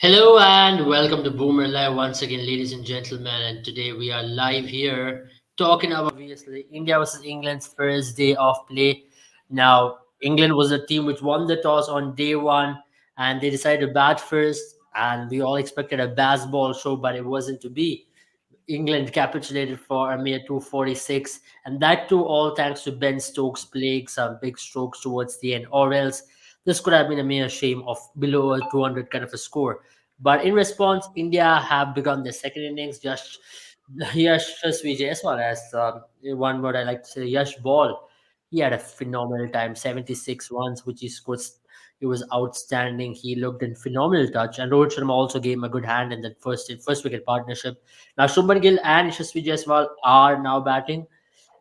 Hello and welcome to Boomer Live once again, ladies and gentlemen. And today we are live here talking about obviously India versus England's first day of play. Now, England was a team which won the toss on day one and they decided to bat first. And we all expected a baseball show, but it wasn't to be. England capitulated for a mere 246, and that too all thanks to Ben Stokes playing some big strokes towards the end, or else this could have been a mere shame of below a 200 kind of a score. But in response, India have begun their second innings. Just Yashasvi as well as one word I like to say, Yash Ball. He had a phenomenal time, 76 runs, which he scored. He was outstanding. He looked in phenomenal touch, and Rohit Sharma also gave him a good hand in that first wicket partnership. Now, Shubman Gill and Yashasvi Jaiswal are now batting,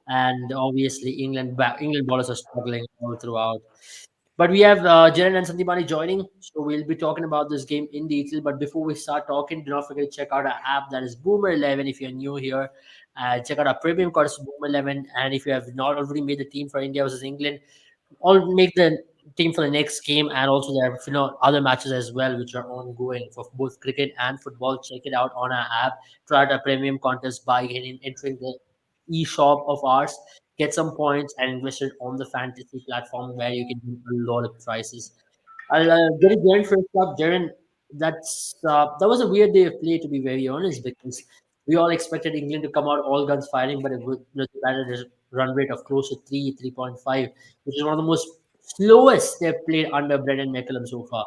and obviously England bowlers are struggling all throughout. But we have Jaren and Sandipani joining, so we'll be talking about this game in detail. But before we start talking, do not forget to check out our app that is Boomer 11 if you're new here. Check out our premium course Boomer 11, and if you have not already made the team for India versus England, all make the team for the next game, and also there are other matches as well which are ongoing for both cricket and football. Check it out on our app. Try out our premium contest by entering the e-shop of ours. Get some points and invest it on the fantasy platform where you can win a lot of prizes. I'll get it Jaren first up. Jaren, that was a weird day of play to be very honest, because we all expected England to come out all guns firing, but it was at a run rate of close to 3.5, which is one of the most slowest they've played under Brendan McCullum so far.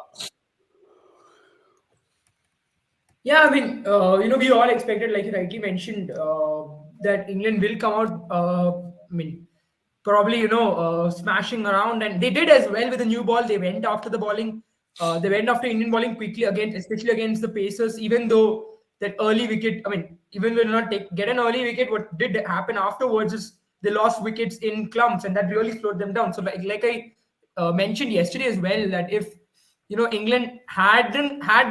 Yeah, I mean, we all expected, like you rightly mentioned, that England will come out. Probably, smashing around, and they did as well with the new ball. They went after the bowling. They went after Indian bowling quickly again, especially against the Pacers. Even though that early wicket, even though they did not get an early wicket, what did happen afterwards is they lost wickets in clumps, and that really slowed them down. So, like I mentioned yesterday as well, that if England had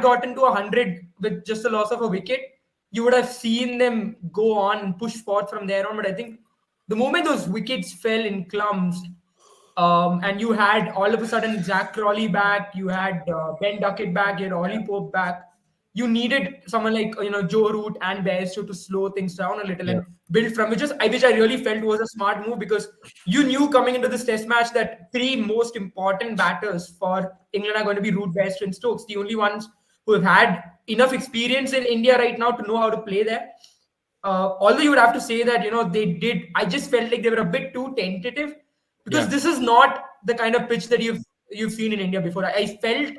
gotten to 100 with just the loss of a wicket, you would have seen them go on and push forth from there on. But I think the moment those wickets fell in clumps, and you had all of a sudden Zach Crawley back, you had Ben Duckett back, you had Ollie Pope back. You needed someone like Joe Root and Bairstow to slow things down a little Yeah, and build from which I really felt was a smart move, because you knew coming into this Test match that three most important batters for England are going to be Root, Bairstow, and Stokes, the only ones who have had enough experience in India right now to know how to play there. Although you would have to say that they did, I just felt like they were a bit too tentative, because yeah, this is not the kind of pitch that you've seen in India before. I felt,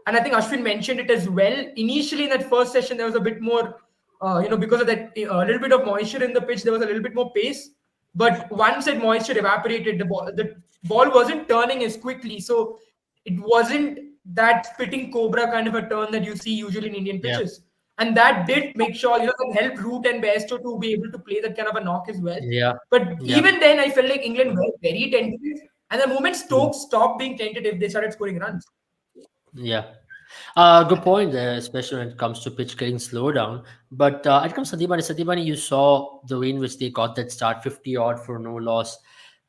and I think Ashwin mentioned it as well. Initially, in that first session, there was a bit more, because of that a little bit of moisture in the pitch, there was a little bit more pace. But once that moisture evaporated, the ball wasn't turning as quickly, so it wasn't that spitting cobra kind of a turn that you see usually in Indian yeah, pitches. And that did make sure, that helped Root and Bairstow to be able to play that kind of a knock as well. yeah, But yeah, even then, I felt like England were very tentative. And the moment yeah. Stokes stopped being tentative, they started scoring runs. Yeah. Good point there, especially when it comes to pitch getting slowed down. But it comes Sadibani. Sadibani, you saw the way in which they got that start, 50 odd for no loss.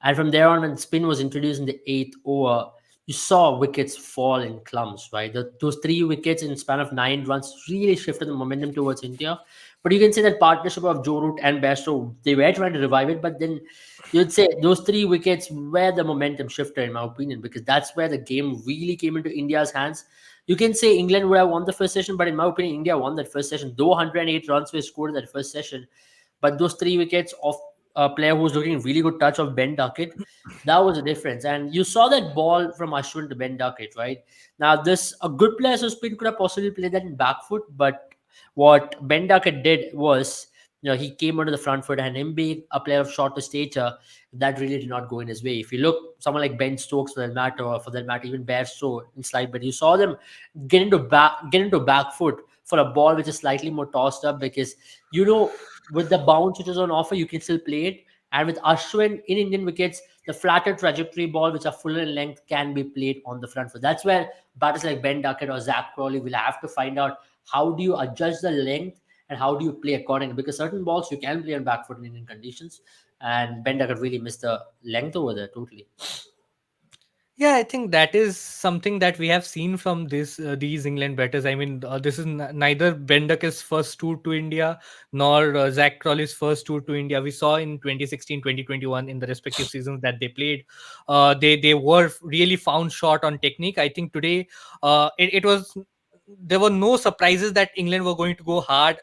And from there on, when spin was introduced in the eighth over, you saw wickets fall in clumps, right? Those three wickets in span of 9 runs really shifted the momentum towards India. But you can say that partnership of Joe Root and Bairstow, they were trying to revive it, but then you'd say those three wickets were the momentum shifter, in my opinion, because that's where the game really came into India's hands. You can say England would have won the first session, but in my opinion, India won that first session. Though 108 runs were scored in that first session, but those three wickets of a player who was looking really good touch of Ben Duckett, that was a difference. And you saw that ball from Ashwin to Ben Duckett, right? Now, this a good player so spin could have possibly played that in back foot, but what Ben Duckett did was, he came onto the front foot, and him being a player of shorter stature, that really did not go in his way. If you look, someone like Ben Stokes for that matter, even Bairstow in slide, but you saw them get into back foot for a ball which is slightly more tossed up, because with the bounce which is on offer, you can still play it. And with Ashwin in Indian wickets, the flatter trajectory ball, which are fuller in length, can be played on the front foot. That's where batters like Ben Duckett or Zach Crawley will have to find out how do you adjust the length and how do you play accordingly. Because certain balls you can play on back foot in Indian conditions, and Ben Duckett really missed the length over there totally. Yeah, I think that is something that we have seen from these England batters. I mean, this is neither Ben Duck's first tour to India nor Zach Crawley's first tour to India. We saw in 2016, 2021 in the respective seasons that they played. They were really found short on technique. I think today it was there were no surprises that England were going to go hard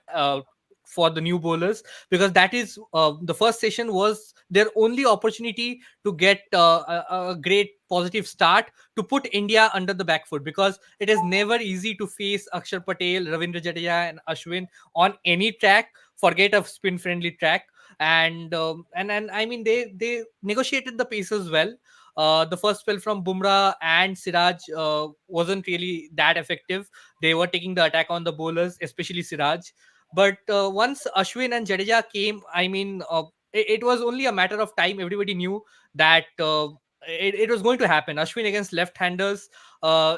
for the new bowlers, because that is the first session was their only opportunity to get a great positive start to put India under the back foot, because it is never easy to face Akshar Patel, Ravindra Jadeja, and Ashwin on any track. Forget a spin friendly track. And I mean they negotiated the paces well. The first spell from Bumrah and Siraj wasn't really that effective. They were taking the attack on the bowlers, especially Siraj. But once Ashwin and Jadeja came, I mean, it was only a matter of time. Everybody knew that it was going to happen. Ashwin against left-handers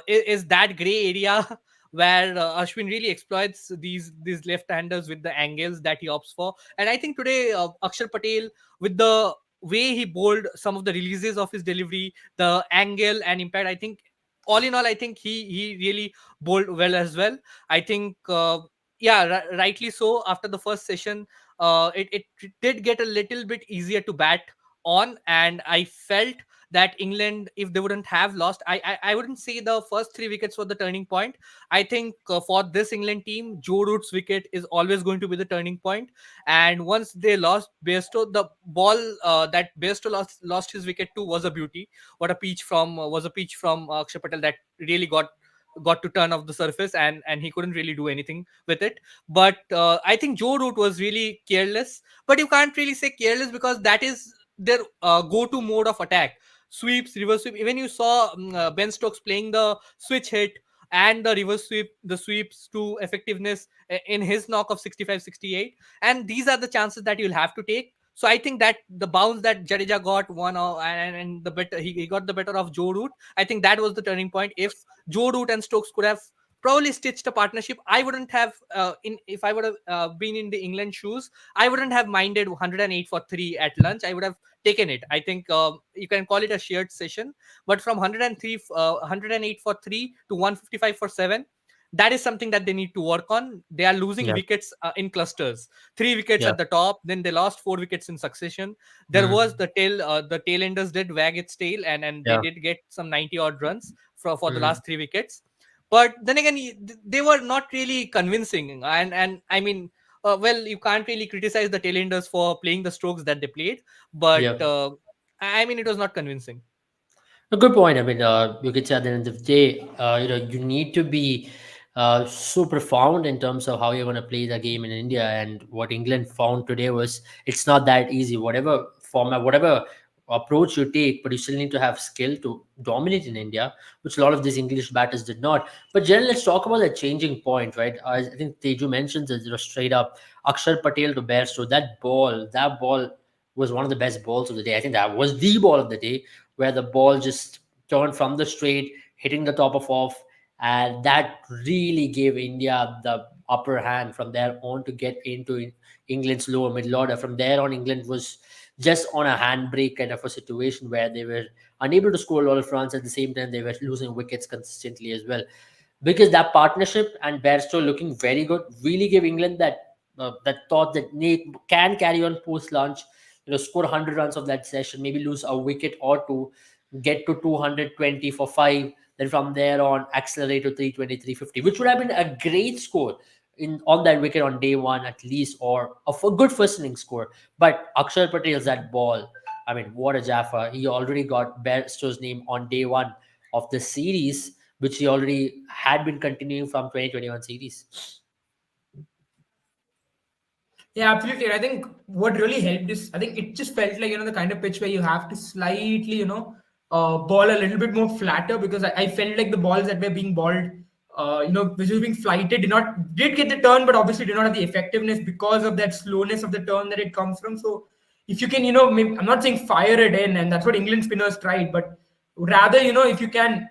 is that gray area where Ashwin really exploits these left-handers with the angles that he opts for. And I think today Akshar Patel, with the way he bowled, some of the releases of his delivery, the angle and impact, I think all in all, I think he really bowled well as well. I think yeah, rightly so. After the first session, it did get a little bit easier to bat on, and I felt that England, if they wouldn't have lost, I wouldn't say the first 3 wickets were the turning point. I think for this England team, Joe Root's wicket is always going to be the turning point. And once they lost Bairstow, the ball that Bairstow lost his wicket to was a beauty. What a peach from was a peach from Akshar Patel that really got to turn off the surface, and he couldn't really do anything with it. But I think Joe Root was really careless, but you can't really say careless because that is their go-to mode of attack. Sweeps, reverse sweep. Even you saw Ben Stokes playing the switch hit and the reverse sweep, the sweeps to effectiveness in his knock of 65, 68. And these are the chances that you'll have to take. So I think that the bounce that Jadeja got one, and the better he got the better of Joe Root. I think that was the turning point. If Joe Root and Stokes could have probably stitched a partnership, I wouldn't have in if I would have been in the England shoes, I wouldn't have minded 108 for 3 at lunch. I would have taken it. I think you can call it a shared session, but from 103 108 for 3 to 155 for 7, that is something that they need to work on. They are losing Yeah, wickets in clusters. 3 wickets yeah. at the top, then they lost 4 wickets in succession. There was Mm, the tail enders did wag its tail, and they yeah. did get some 90 odd runs for the Mm, last 3 wickets. But then again, they were not really convincing. And I mean, well, you can't really criticize the tailenders for playing the strokes that they played, but yeah. I mean, it was not convincing. A good point. I mean, you could say at the end of the day, you need to be so profound in terms of how you're going to play the game in India. And what England found today was it's not that easy. Whatever format, whatever approach you take, but you still need to have skill to dominate in India, which a lot of these English batters did not. But generally, let's talk about the changing point, right? I think Teju mentioned that it was straight up Akshar Patel to Bairstow. That ball was one of the best balls of the day. I think that was the ball of the day where the ball just turned from the straight, hitting the top of off, and that really gave India the upper hand from there on to get into England's lower middle order. From there on, England was just on a handbrake kind of a situation where they were unable to score a lot of runs. At the same time, they were losing wickets consistently as well, because that partnership and Bairstow looking very good really gave England that thought that Nate can carry on post lunch, score 100 runs of that session, maybe lose a wicket or two, get to 220 for 5, then from there on accelerate to 320, 350, which would have been a great score in on that wicket on day one at least, or a good first inning score. But Akshar Patel's that ball, I mean, what a Jaffa. He already got Bairstow's name on day one of the series, which he already had been continuing from 2021 series. Yeah, absolutely. And I think what really helped is I think it just felt like the kind of pitch where you have to slightly ball a little bit more flatter, because I felt like the balls that were being balled, which was being flighted, did get the turn, but obviously did not have the effectiveness because of that slowness of the turn that it comes from. So if you can, maybe, I'm not saying fire it in, and that's what England spinners tried, but rather, if you can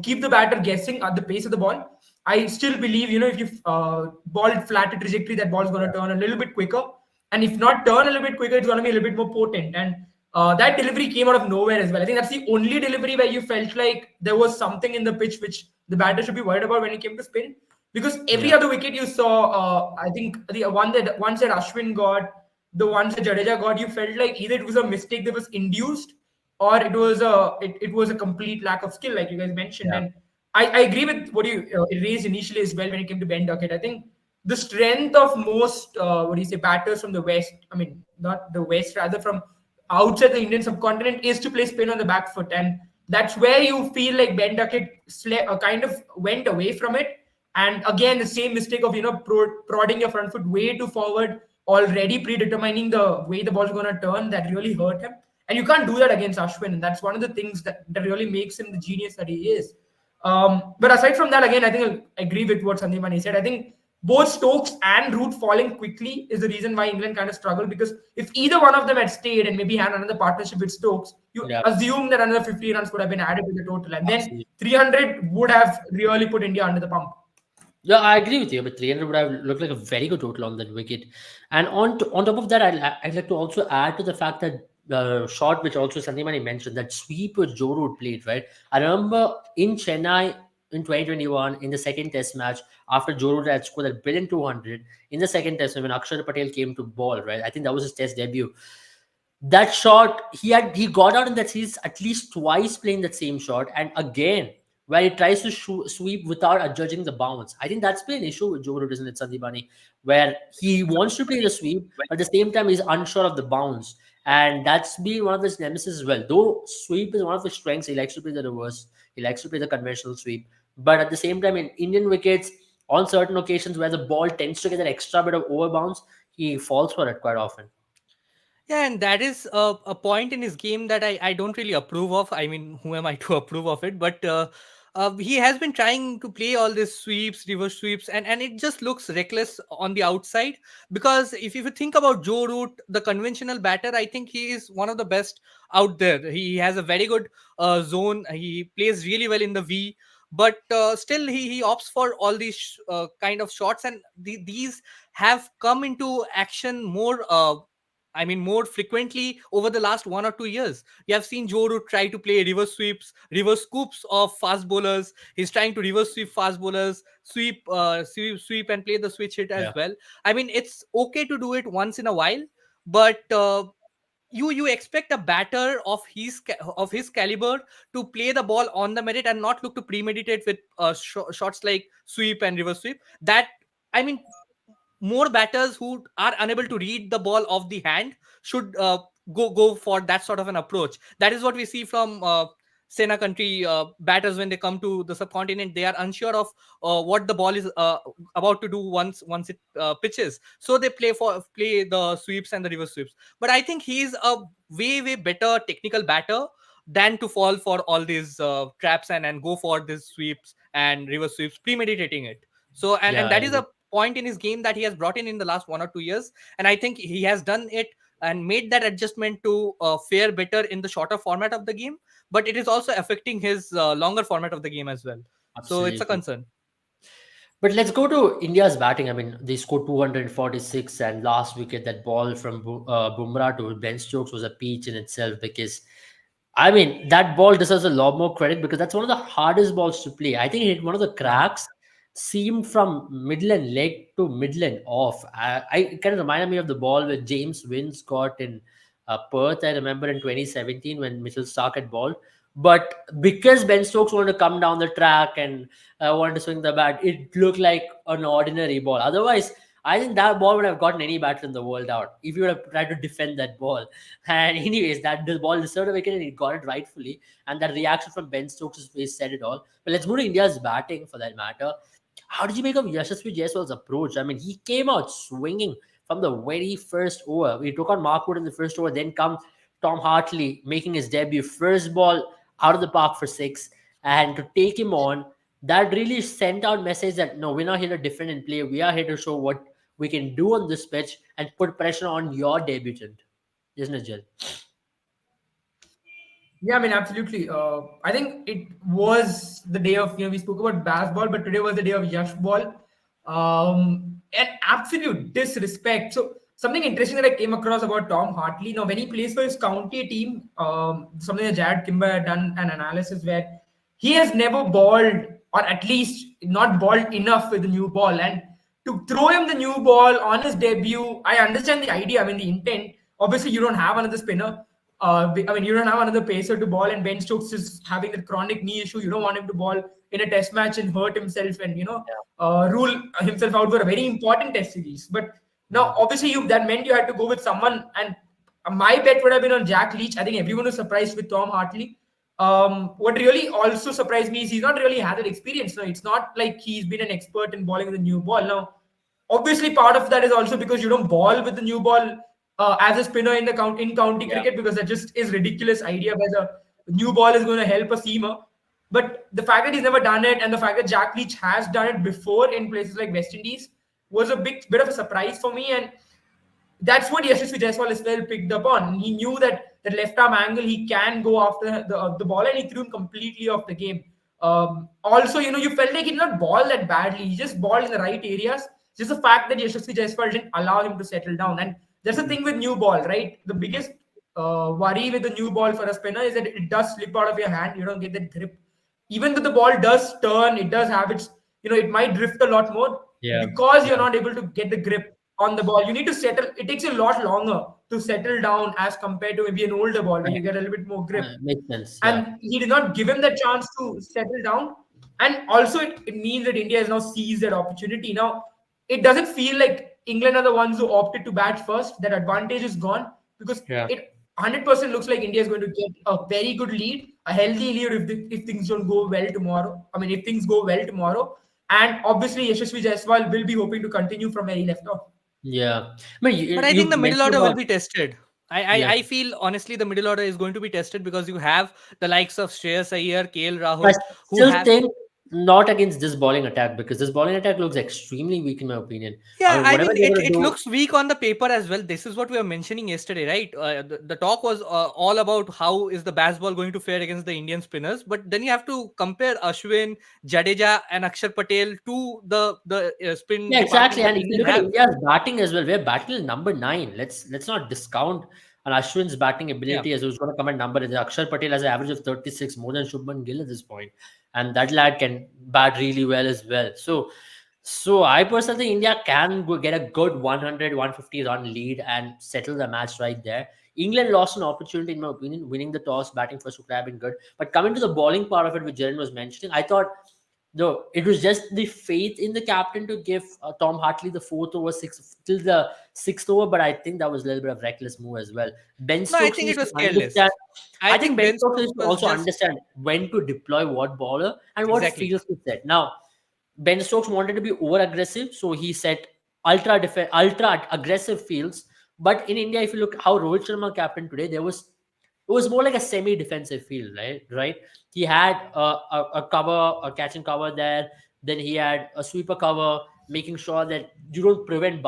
keep the batter guessing at the pace of the ball, I still believe, if you ball it flat a trajectory, that ball's going to turn a little bit quicker. And if not turn a little bit quicker, it's going to be a little bit more potent. And That delivery came out of nowhere as well. I think that's the only delivery where you felt like there was something in the pitch which the batter should be worried about when it came to spin. Because every Yeah. other wicket you saw, I think the one that Ashwin got, the ones that Jadeja got, you felt like either it was a mistake that was induced, or it was a complete lack of skill, like you guys mentioned. Yeah. And I agree with what you raised initially as well when it came to Ben Duckett. I think the strength of most what do you say batters from the West, I mean not the West, rather from outside the Indian subcontinent, is to play spin on the back foot, and that's where you feel like Ben Duckett kind of went away from it. And again, the same mistake of prodding your front foot way too forward, already predetermining the way the ball's going to turn, that really hurt him. And you can't do that against Ashwin, and that's one of the things that really makes him the genius that he is. But aside from that, again, I think I agree with what Sandeep Mani said. I think both Stokes and Root falling quickly is the reason why England kind of struggled, because if either one of them had stayed and maybe had another partnership with Stokes, you Yeah. assume that another 50 runs would have been added to the total, and then Absolutely. 300 would have really put India under the pump. Yeah, I agree with you. But 300 would have looked like a very good total on that wicket. And on top of that, I'd like to also add to the fact that the shot which also Sandimani mentioned, that sweep which Joe Root played, right? I remember in Chennai in 2021 in the second test match, after Joe Root had scored that brilliant 200 in the second test when Akshar Patel came to ball, right? I think that was his test debut. That shot, he got out in that series at least twice playing that same shot, and again where he tries to sweep without adjudging the bounce. I think that's been an issue with Joe Root, isn't it, Sandipani? Where he wants to play the sweep, but at the same time he's unsure of the bounce, and that's been one of his nemesis as well. Though sweep is one of his strengths, he likes to play the reverse, he likes to play the conventional sweep, but at the same time in Indian wickets, on certain occasions where the ball tends to get that extra bit of overbounce, he falls for it quite often. Yeah, and that is a point in his game that I don't really approve of. I mean, who am I to approve of it? But he has been trying to play all these sweeps, reverse sweeps, and it just looks reckless on the outside. Because if you think about Joe Root, the conventional batter, I think he is one of the best out there. He has a very good zone. He plays really well in the V. But still, he opts for all these kind of shots, and these have come into action more. I mean, more frequently over the last 1 or 2 years. You have seen Joe Root try to play reverse sweeps, reverse scoops of fast bowlers. He's trying to reverse sweep fast bowlers, sweep, and play the switch hit as Yeah. well. I mean, it's okay to do it once in a while, but you expect a batter of his caliber to play the ball on the merit and not look to premeditate with shots like sweep and reverse sweep. That, I mean, more batters who are unable to read the ball off the hand should go for that sort of an approach. That is what we see from Sena country batters when they come to the subcontinent. They are unsure of what the ball is about to do once it pitches, so they play the sweeps and the reverse sweeps. But I think he is a way better technical batter than to fall for all these traps and go for these sweeps and reverse sweeps, premeditating it. So and Yeah, I that is agree. a point in his game that he has brought in the last 1 or 2 years, and I think he has done it and made that adjustment to fare better in the shorter format of the game. But it is also affecting his longer format of the game as well, so it's a Absolutely. concern. But let's go to India's batting. I mean, they scored 246, and last wicket, that ball from Bumrah to Ben Stokes was a peach in itself, because I mean, that ball deserves a lot more credit because that's one of the hardest balls to play. I think it hit one of the Yeah. cracks, seamed from Midland leg to Midland off. I it kind of reminded me of the ball where James Wins got in Perth. I remember in 2017 when Mitchell Stark had ball. But because Ben Stokes wanted to come down the track and wanted to swing the bat, it looked like an ordinary ball. Otherwise, I think that ball would have gotten any batter in the world out if you would have tried to defend that ball. And anyways, that the ball deserved a wicket and he got it rightfully. And that reaction from Ben Stokes' face said it all. But let's move to India's batting for that matter. How did you make of Yashasvi Jaiswal's approach? I mean, he came out swinging from the very first over. We took on Mark Wood in the first over, then comes Tom Hartley making his debut. First ball out of the park for six. And to take him on, that really sent out message that no, we're not here to defend and play. We are here to show what we can do on this pitch and put pressure on your debutant. Isn't it, Jill? Yeah, I mean, absolutely. I think it was the day of, we spoke about baseball, but today was the day of Yash ball. And absolute disrespect. So something interesting that I came across about Tom Hartley. Now, when he plays for his county team, something that Jared Kimber had done an analysis where he has never balled, or at least not balled enough with the new ball. And to throw him the new ball on his debut, I understand the idea. I mean, the intent. Obviously, you don't have another spinner. I mean, you don't have another pacer to ball, and Ben Stokes is having a chronic knee issue. You don't want him to ball in a test match and hurt himself and rule himself out for a very important test series. But now, obviously, you that meant you had to go with someone, and my bet would have been on Jack Leach. I think everyone was surprised with Tom Hartley. What really also surprised me is he's not really had that experience. Now, it's not like he's been an expert in bowling with a new ball. Now, obviously, part of that is also because you don't ball with the new ball as a spinner in county cricket, because that just is ridiculous idea where the new ball is going to help a seamer. But the fact that he's never done it, and the fact that Jack Leach has done it before in places like West Indies, was a bit of a surprise for me. And that's what Yashasvi Jaiswal as well picked up on. He knew that the left arm angle, he can go after the ball, and he threw him completely off the game. Also, you felt like he did not ball that badly. He just balled in the right areas. Just the fact that Yashasvi Jaiswal didn't allow him to settle down. And that's the thing with new ball, right? The biggest worry with the new ball for a spinner is that it does slip out of your hand. You don't get that grip. Even though the ball does turn, it does have its, it might drift a lot more because you're not able to get the grip on the ball. You need to settle. It takes you a lot longer to settle down as compared to maybe an older ball when you get a little bit more grip. Makes sense. And he did not give him the chance to settle down. And also, it means that India has now seized that opportunity. Now, it doesn't feel like England are the ones who opted to bat first. That advantage is gone because it 100% looks like India is going to get a very good lead, a healthy lead if things don't go well tomorrow. I mean, if things go well tomorrow. And obviously, Yashasvi Jaiswal will be hoping to continue from where he left off. Yeah. But I think the middle order will about- be tested. I feel honestly the middle order is going to be tested because you have the likes of Shreyas Iyer, KL Rahul, I who still have. think not against this bowling attack, because this bowling attack looks extremely weak in my opinion. Yeah, I whatever mean, they're gonna it do- looks weak on the paper as well. This is what we were mentioning yesterday, right? The talk was all about how is the baseball going to fare against the Indian spinners, but then you have to compare Ashwin, Jadeja, and Akshar Patel to the spin. Yeah, exactly. department And that if you England look at have. India's batting as well, we're batting number 9. Let's not discount an Ashwin's batting ability as who's going to come at number. Akshar Patel has an average of 36, more than Shubman Gill at this point, and that lad can bat really well as well. So I personally think India can get a good 100, 150 run lead and settle the match right there. England lost an opportunity, in my opinion, winning the toss, batting first would have been good. But coming to the bowling part of it, which Jaren was mentioning, I thought no, it was just the faith in the captain to give Tom Hartley the fourth over till the sixth over, but I think that was a little bit of reckless move as well. Ben No, I Stokes think it needs was to careless. understand. I I think Ben Stokes needs to was also just understand when to deploy what bowler and what exactly. fields to set. Now, Ben Stokes wanted to be over aggressive, so he set ultra aggressive fields. But in India, if you look how Rohit Sharma captain today, it was more like a semi-defensive field, right? Right. He had a cover, a catch and cover there. Then he had a sweeper cover, making sure that you don't prevent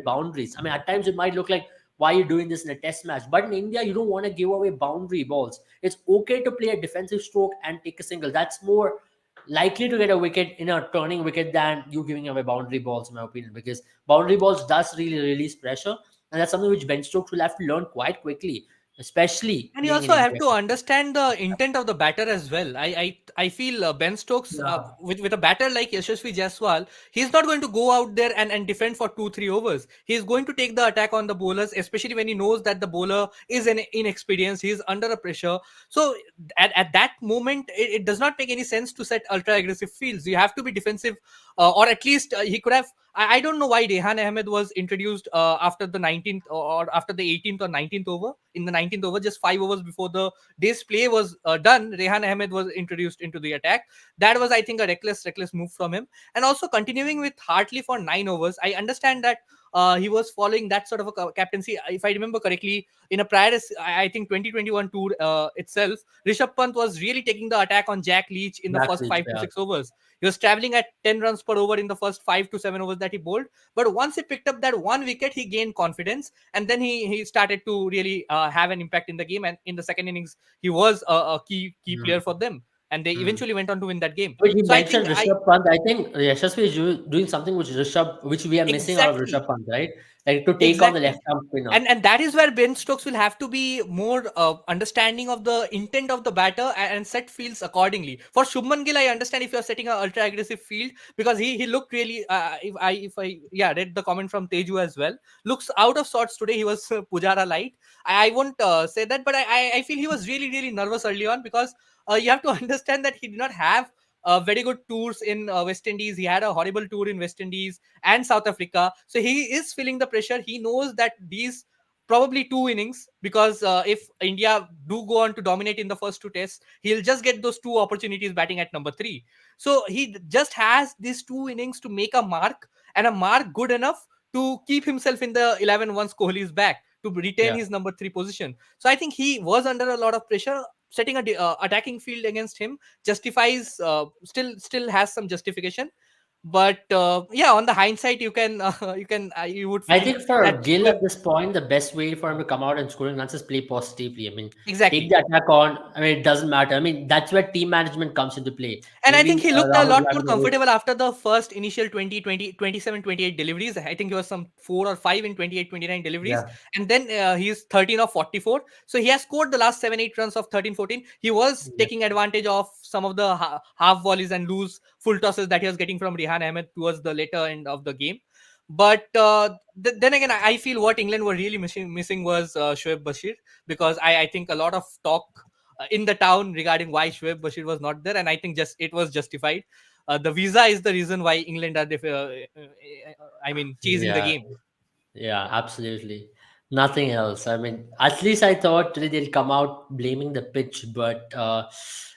boundaries. I mean, at times it might look like why are you doing this in a test match, but in India you don't want to give away boundary balls. It's okay to play a defensive stroke and take a single. That's more likely to get a wicket in a turning wicket than you giving away boundary balls, in my opinion, because boundary balls does really release pressure, and that's something which Ben Stokes will have to learn quite quickly, especially And you playing in also have India. to understand the intent of the batter as well. I feel Ben Stokes with a batter like Yashasvi Jaiswal, he's not going to go out there and defend for 2-3 overs. He's going to take the attack on the bowlers, especially when he knows that the bowler is inexperienced. He's under a pressure. So at that moment, it does not make any sense to set ultra aggressive fields. You have to be defensive, or at least he could have. I don't know why Rehan Ahmed was introduced after the 19th or after the 18th or 19th over. In the 19th over, just 5 overs before the day's play was done, Rehan Ahmed was introduced into the attack. That was, I think, a reckless move from him. And also continuing with Hartley for 9 overs, I understand that he was following that sort of a captaincy. If I remember correctly, in a prior, I think 2021 tour itself, Rishabh Pant was really taking the attack on Jack Leach in the first 5 to 6 overs. He was traveling at 10 runs per over in the first 5 to 7 overs that he bowled. But once he picked up that one wicket, he gained confidence. And then he started to really have an impact in the game. And in the second innings, he was a key player for them. and they Hmm. eventually went on to win that game. But you So I think mentioned I Rishabh Pant. I think Yashasvi is doing something which we are missing out of Rishabh exactly Pant, right? Like to take on the exactly left arm spinner. and that is where Ben Stokes will have to be more understanding of the intent of the batter and set fields accordingly. For Shubman Gill, I understand if you're setting an ultra aggressive field because he looked really. If I yeah read the comment from Teju as well. Looks out of sorts today. He was Pujara light. I won't say that, but I feel he was really nervous early on because you have to understand that he did not have. Very good tours in West Indies. He had a horrible tour in West Indies and South Africa. So he is feeling the pressure. He knows that these probably two innings because if India do go on to dominate in the first two tests, he'll just get those two opportunities batting at number three. So he just has these two innings to make a mark and a mark good enough to keep himself in the 11 once Kohli is back to retain Yeah. his number three position. So I think he was under a lot of pressure. Setting a attacking field against him justifies still has some justification, but yeah, on the hindsight you can you would I feel think for that Gill at this point, the best way for him to come out and scoring runs is play positively. I mean, take exactly. the attack on. I mean, it doesn't matter. I mean, that's where team management comes into play. And I think Maybe he looked a Rahul lot more Dravid was, comfortable after the first initial 27, 28 deliveries. I think he was some 4 or 5 in 28, 29 deliveries. yeah, And then he's 13 of 44. So he has scored the last 7, 8 runs of 13, 14. He was yeah. taking advantage of some of the half volleys and loose full tosses that he was getting from Rihan Ahmed towards the later end of the game. But then again, I feel what England were really missing was Shoaib Bashir because I think a lot of talk in the town regarding why Shoaib Bashir was not there, and I think just it was justified. The visa is the reason why England are, I mean, chasing the Yeah. game. Yeah, absolutely. Nothing else. I mean, at least I thought today they'll come out blaming the pitch, but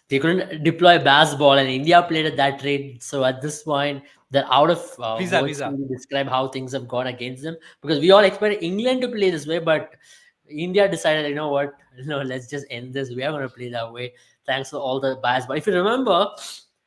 they couldn't deploy baseball, and India played at that rate. So at this point, they're out of words to Visa. really describe how things have gone against them because we all expected England to play this way, but India decided, you know what, let's just end this. We are going to play that way. Thanks for all the bias. But if you remember,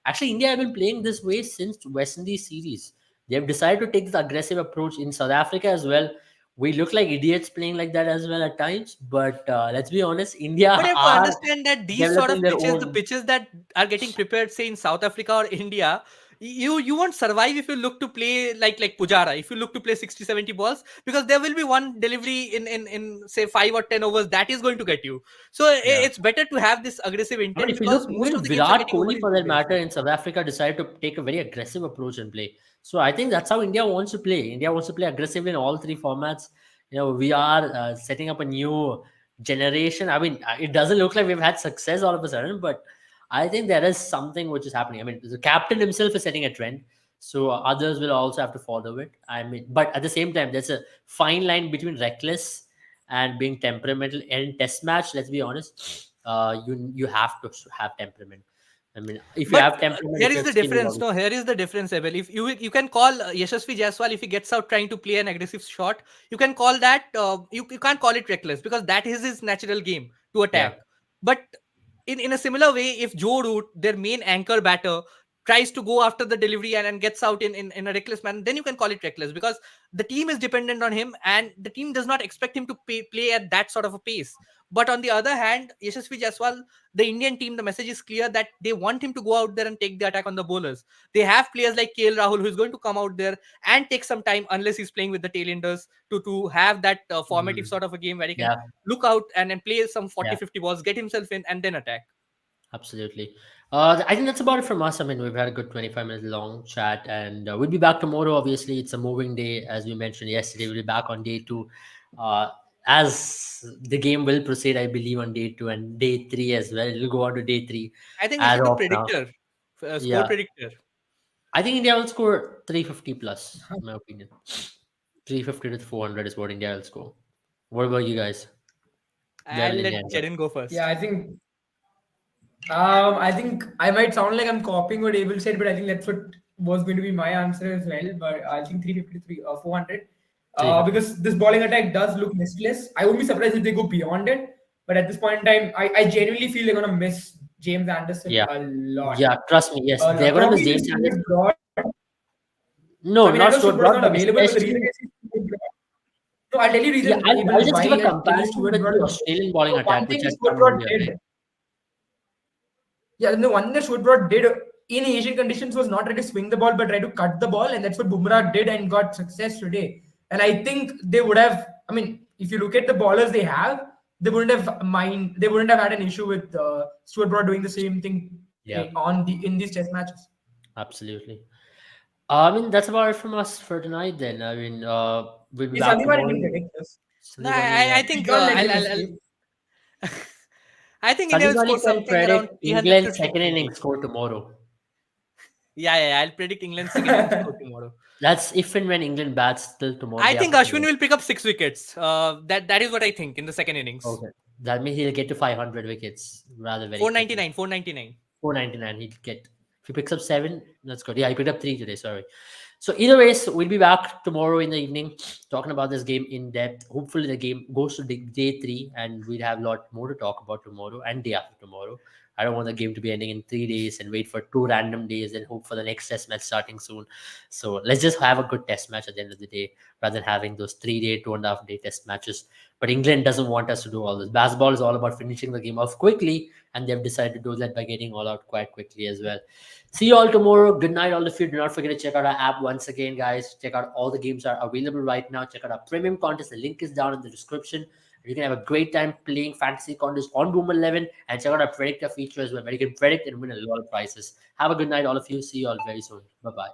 actually, India have been playing this way since West Indies series. They have decided to take this aggressive approach in South Africa as well. We look like idiots playing like that as well at times, but let's be honest, India But you have to are understand that these sort developing of their pitches, the own. pitches that are getting prepared, say in South Africa or India, you won't survive if you look to play like Pujara. If you look to play 60, 70 balls, because there will be one delivery in say 5 or 10 overs that is going to get you. So Yeah. it's better to have this aggressive I mean, intent if you because look, most of even the games are Virat getting over Kohli, in for two that ways. matter, in South Africa, decided to take a very aggressive approach and play. So I think that's how India wants to play. India wants to play aggressively in all three formats. We are setting up a new generation. I mean, it doesn't look like we've had success all of a sudden, but I think there is something which is happening. I mean, the captain himself is setting a trend, so others will also have to follow it. I mean, but at the same time, there's a fine line between reckless and being temperamental. And in test match, let's be honest, you have to have temperament. I mean, if you But have temperament, here if you is have the skill, you difference. obviously. No, here is the difference, Abel. If you can call Yashasvi Jaiswal if he gets out trying to play an aggressive shot, you can call that you can't call it reckless because that is his natural game to Yeah. attack. But in a similar way, if Joe Root, their main anchor batter, tries to go after the delivery and gets out in a reckless manner, then you can call it reckless because the team is dependent on him and the team does not expect him to play at that sort of a pace. But on the other hand, Yashasvi Jaiswal, the Indian team, the message is clear that they want him to go out there and take the attack on the bowlers. They have players like KL Rahul who is going to come out there and take some time unless he's playing with the tailenders to have that formative Mm, sort of a game where he can yeah. look out and play some 40, Yeah. 50 balls, get himself in and then attack. Absolutely. I think that's about it from us. I mean, we've had a good 25 minute long chat, and we'll be back tomorrow. Obviously, it's a moving day, as we mentioned yesterday. We'll be back on day two, uh, as the game will proceed, I believe, on day two and day three as well. It'll go on to day three I think we as should do of now. predictor, score Yeah, predictor. I think India will score 350 plus, in my opinion. 350 to 400 is what India will score. What about you guys? I'll Level let India. Cherin go Yeah, first. I think I might sound like I'm copying what Abel said, but I think that's what was going to be my answer as well. But I think 353 or 400. 350. Because this bowling attack does look mistless. I wouldn't be surprised if they go beyond it. But at this point in time, I genuinely feel they're gonna miss James Anderson Yeah. a lot. Yeah, trust me. Yes, A they're lot. going to miss Probably James this Stuart Anderson. Broad. No, I mean, I not know Stuart Stuart Broad is Broad, not but available, but the reason especially, I say Stuart Broad. No, I'll tell you yeah, reason, I'll Abel, just why give a I'll tell you comparison Stuart with Broad the is. Australian bowling So one attack, which thing has Stuart come Broad earlier, right? did. Yeah, the one that Shudbroad did in Asian conditions was not try to swing the ball, but try to cut the ball, and that's what Bumrah did and got success today. And I think they would have. I mean, if you look at the ballers they have, They wouldn't have had an issue with Stuart Broad doing the same thing Yeah, in these Test matches. absolutely. I mean, that's about it from us for tonight. Then I mean, we'll be Is back Sandeep tomorrow. didn't predict this? No, Sandeep Ali, I We think can't let him I'll escape. I think India will Sandeep Ali score can something around predict 300 to England's second 320. innings score tomorrow. Yeah. I'll predict England's second innings score tomorrow. That's if and when England bats till tomorrow, I day think after Ashwin tomorrow. will pick up 6 wickets. That is what I think in the second innings. Okay, that means he'll get to 500 wickets rather very quickly. 499, 499. 499. He'll get if he picks up seven. That's good. Yeah, he picked up three today. Sorry. So either ways, we'll be back tomorrow in the evening talking about this game in depth. Hopefully, the game goes to day three, and we'll have a lot more to talk about tomorrow and day after tomorrow. I don't want the game to be ending in 3 days and wait for two random days and hope for the next test match starting soon. So let's just have a good test match at the end of the day rather than having those 3 day, 2.5 day test matches. But England doesn't want us to do all this. Basketball is all about finishing the game off quickly, and they've decided to do that by getting all out quite quickly as well. See you all tomorrow. Good night, all of you. Do not forget to check out our app once again, guys. Check out all the games are available right now. Check out our premium contest. The link is down in the description. You can have a great time playing fantasy contests on Boom 11 and check out our predictor feature as well, where you can predict and win a lot of prizes. Have a good night, all of you. See you all very soon. Bye bye.